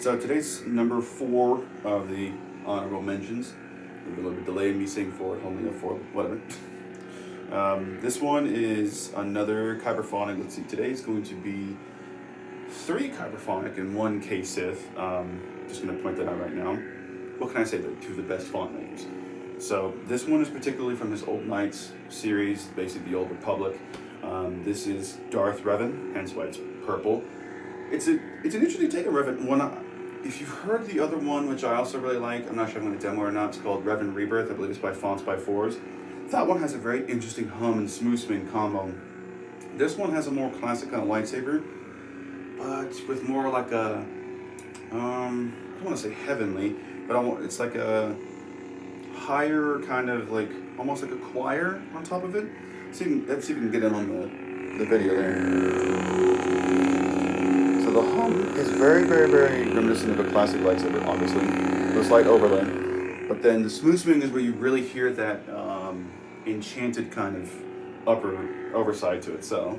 So today's number 4 of the honorable mentions. A little bit delayed me saying 4, only a 4, whatever. This one is another Kyberphonic. Let's see, today's going to be 3 Kyberphonic and 1 KSith. Just going to point that out right now. What can I say? They're 2 of the best font makers. So this one is particularly from his Old Knights series, basically the Old Republic. This is Darth Revan, hence why it's purple. It's an interesting take on Revan. If you've heard the other one, which I also really like, I'm not sure if I'm going to demo or not, it's called Revan Rebirth, I believe it's by Fonts by Fours. That one has a very interesting hum and smooth swing combo. This one has a more classic kind of lightsaber, but with more like a, I don't want to say heavenly, but it's like a higher kind of like, almost like a choir on top of it. Let's see if we can get in on the video there. So the hum is very, very, very reminiscent of a classic lightsaber, obviously, with a slight overlay. But then the smooth swing is where you really hear that enchanted kind of overside to it. So.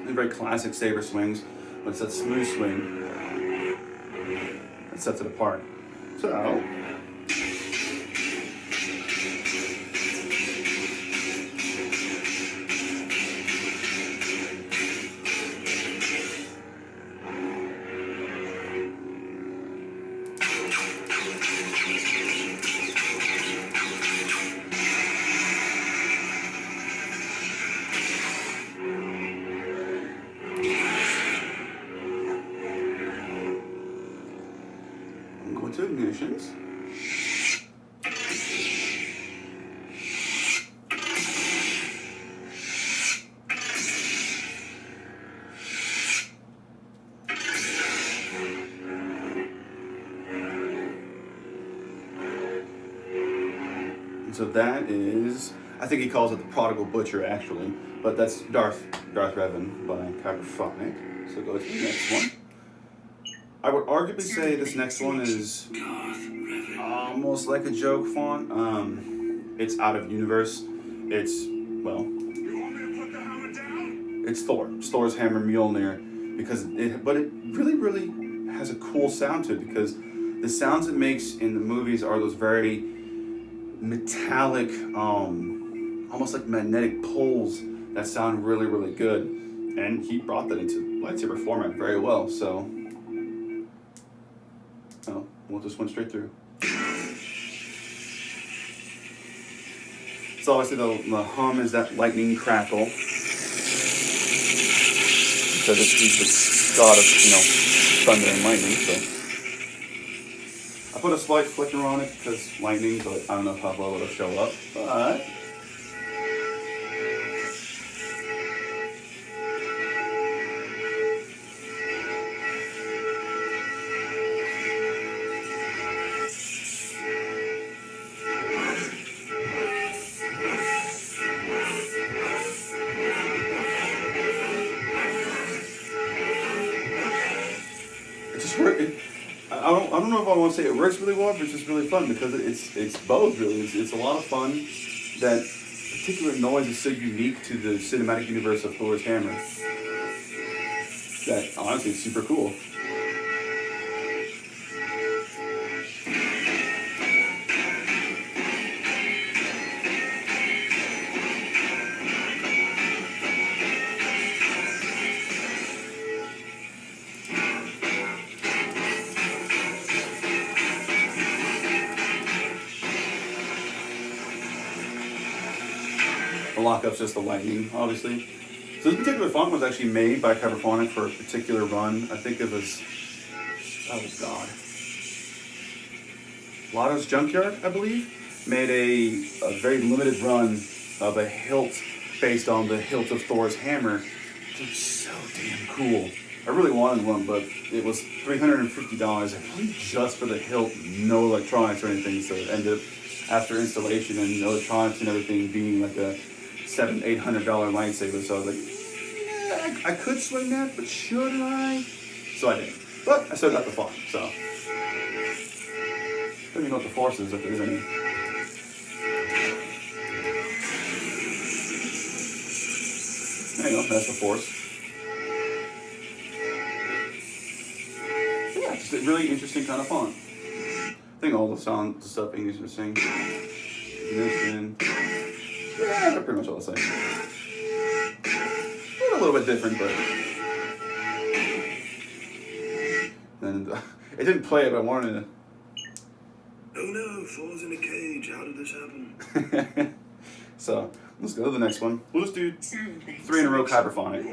Very classic saber swings, but it's that smooth swing that sets it apart. So, to ignitions. And so that is, I think he calls it the Prodigal Butcher actually, but that's Darth Revan by Kyberphonic. So go to the next one. I would arguably say this next one is almost like a joke font. It's out of universe. It's, well, it's Thor. It's Thor's hammer Mjolnir, but it really, really has a cool sound to it because the sounds it makes in the movies are those very metallic, almost like magnetic pulls that sound really, really good. And he brought that into lightsaber format very well, so. Oh, we'll just went straight through. So obviously the hum is that lightning crackle. Because he's the god of, thunder and lightning, so. I put a slight flicker on it because lightning, but I don't know how well it'll show up. But I don't know if I want to say it works really well, but it's just really fun because it's both really. It's a lot of fun. That particular noise is so unique to the cinematic universe of Thor's hammer that honestly it's super cool. The lockup's just the lightning, obviously. So this particular font was actually made by Kyberphonic for a particular run. I think it was, oh god, Lotto's Junkyard, I believe, made a very limited run of a hilt based on the hilt of Thor's hammer. It was so damn cool. I really wanted one, but it was $350, I believe, just for the hilt, no electronics or anything. So it ended up, after installation and electronics and everything, being like a $700-800 lightsaber. So I was like, I could swing that, but should I? So I didn't. But I still got the font, so. I don't even know what the force is, if there is any. There you go, that's the force. But yeah, just a really interesting kind of font. I think all the sound, the stuff English are saying. Ignition. Yeah, they're pretty much all the same. A little bit different, but. And it didn't play it, but I wanted to. Oh no, Thor's in a cage. How did this happen? So, let's go to the next one. We'll just do 3 in a row Kyberphonic.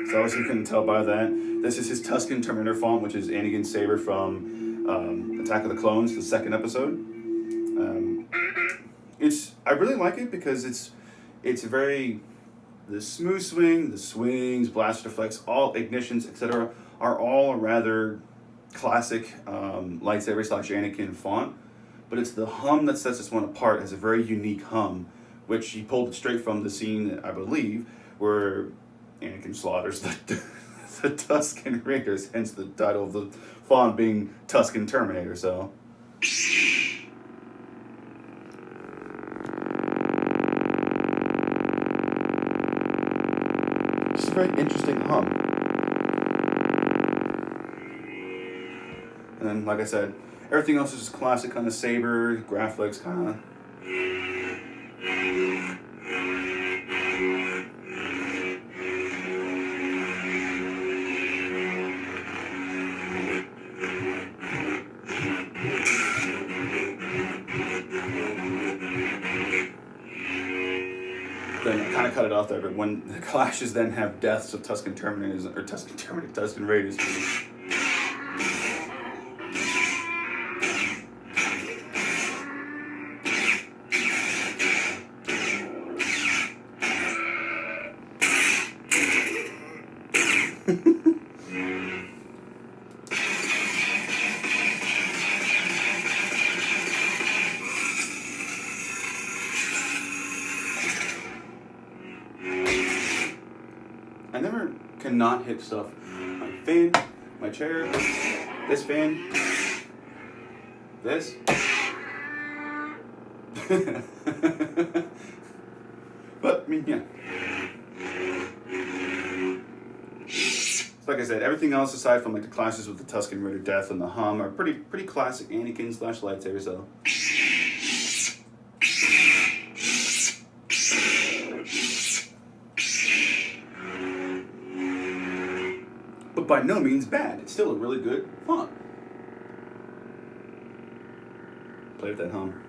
So obviously you couldn't tell by that. This is his Tuscan Terminator font, which is Anakin's Saber from Attack of the Clones, the 2nd episode. I really like it because it's very, the smooth swing, the swings, blaster deflects, all ignitions, etc. are all rather classic lightsaber / Anakin font, but it's the hum that sets this one apart. It has a very unique hum, which he pulled straight from the scene, I believe, where Anakin slaughters the Tusken Raiders, hence the title of the font being Tusken Terminator. So. It's a very interesting hum. And then, like I said, everything else is just classic kind of Saber, graphics kind of. Then I kind of cut it off there, but when the clashes then have deaths of Tusken Terminators, or Tusken Raiders. I never cannot hit stuff. My fan, my chair, this fan, this. But, I mean, yeah. So like I said, everything else aside from like the clashes with the Tusken Raider death and the hum are pretty classic Anakin / lightsaber, so. But by no means bad. It's still a really good font. Play with that hum.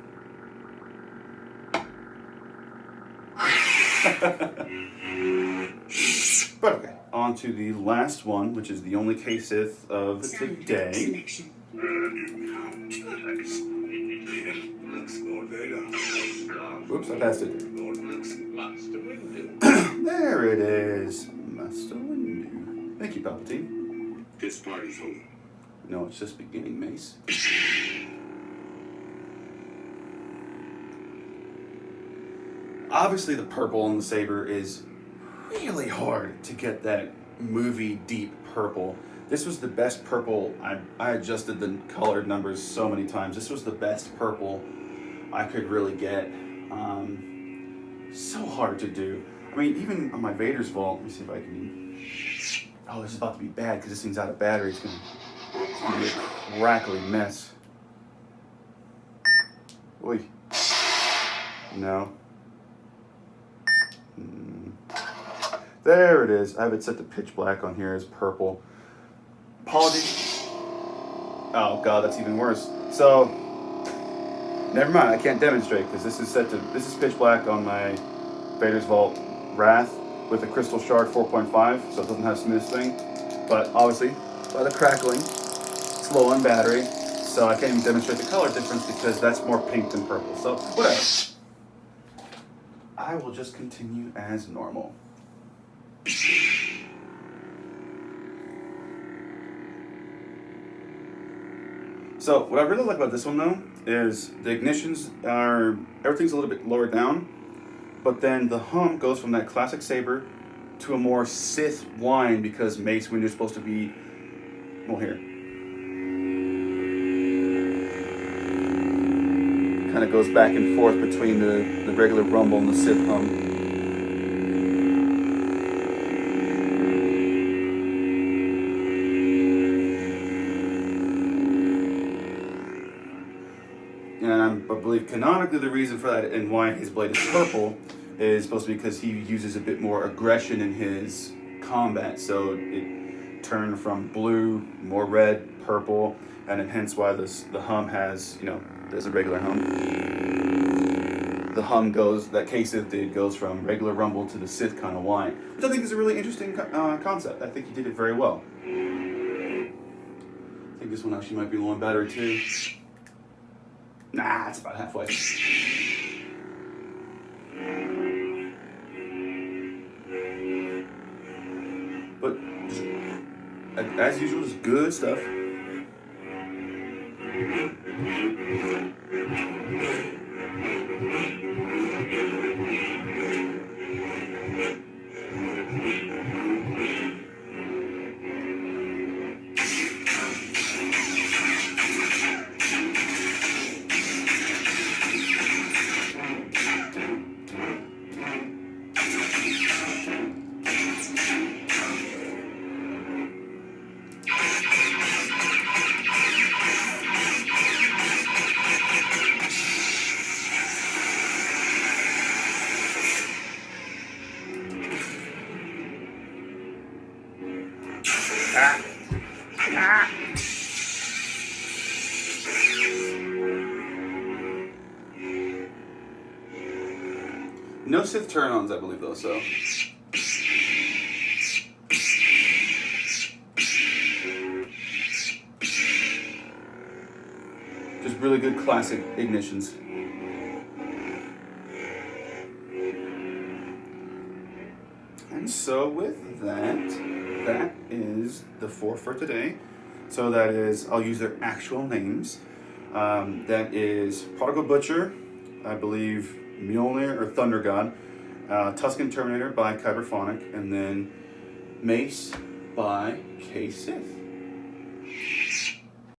But okay, on to the last one, which is the only KSith of today. Whoops, I passed it. There it is. Master Windu. Thank you, Palpatine. This party's over. No, it's just beginning, Mace. Obviously, the purple on the Saber is really hard to get that movie deep purple. This was the best purple. I adjusted the colored numbers so many times. This was the best purple I could really get. So hard to do. I mean, even on my Vader's Vault, let me see if I can. Oh, this is about to be bad because this thing's out of battery. It's gonna be a crackly mess. Oy. No. There it is. I have it set to pitch black on here as purple. Apologies. Oh god, that's even worse. So, never mind. I can't demonstrate because this is pitch black on my Vader's Vault Wrath with a Crystal Shard 4.5, so it doesn't have smooth swing. But obviously, by the crackling, it's low on battery, so I can't even demonstrate the color difference because that's more pink than purple. So whatever. I will just continue as normal. So what I really like about this one though is the ignitions are, everything's a little bit lower down, but then the hum goes from that classic Saber to a more Sith whine because Mace Windu is supposed to be, well here. Kind of goes back and forth between the regular rumble and the Sith hum. And I believe canonically the reason for that and why his blade is purple is supposed to be because he uses a bit more aggression in his combat. So it turned from blue, more red, purple, and then hence why the hum has, you know, there's a regular hum. The hum goes, that KSith did, goes from regular rumble to the Sith kind of whine, which I think is a really interesting concept. I think he did it very well. I think this one actually might be low on battery too. Nah, it's about halfway. But as usual, just good stuff. No Sith turn-ons, I believe, though, so. Just really good classic ignitions. And so with that, that is the 4 for today. So that is, I'll use their actual names. That is Prodigal Butcher, I believe Mjolnir or Thunder God, Tuscan Terminator by Kyberphonic, and then Mace by KSith.